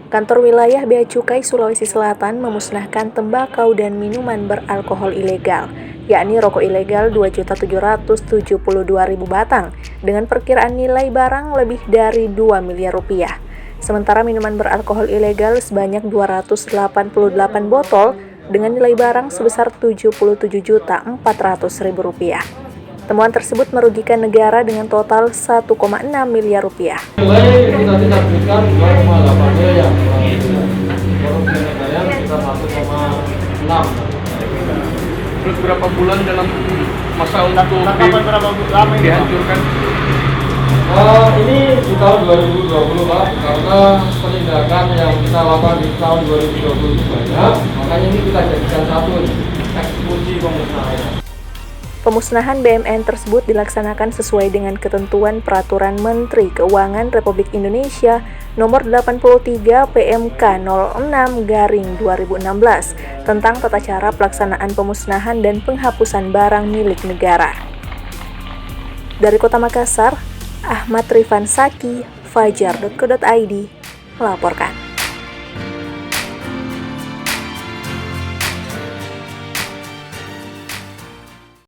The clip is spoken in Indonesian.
Kantor wilayah Bea Cukai Sulawesi Selatan memusnahkan tembakau dan minuman beralkohol ilegal, yakni rokok ilegal 2.772.000 batang, dengan perkiraan nilai barang lebih dari 2 miliar rupiah. Sementara minuman beralkohol ilegal sebanyak 288 botol dengan nilai barang sebesar Rp77.400.000. Temuan tersebut merugikan negara dengan total 1,6 miliar rupiah. Nilai kita tidak berikan 2,8 miliar, korupsi negara sekitar 1,6. Terus berapa bulan dalam masa untuk berapa lama ini? dihancurkan? Ini di tahun 2020 Pak, karena penindakan yang kita lakukan di tahun 2020 banyak, makanya ini kita jadikan satu eksekusi pemusnahan. Pemusnahan BMN tersebut dilaksanakan sesuai dengan ketentuan Peraturan Menteri Keuangan Republik Indonesia Nomor 83 PMK 06/2016 tentang tata cara pelaksanaan pemusnahan dan penghapusan barang milik negara. Dari Kota Makassar, Ahmad Rifan Saki, Fajar.co.id melaporkan.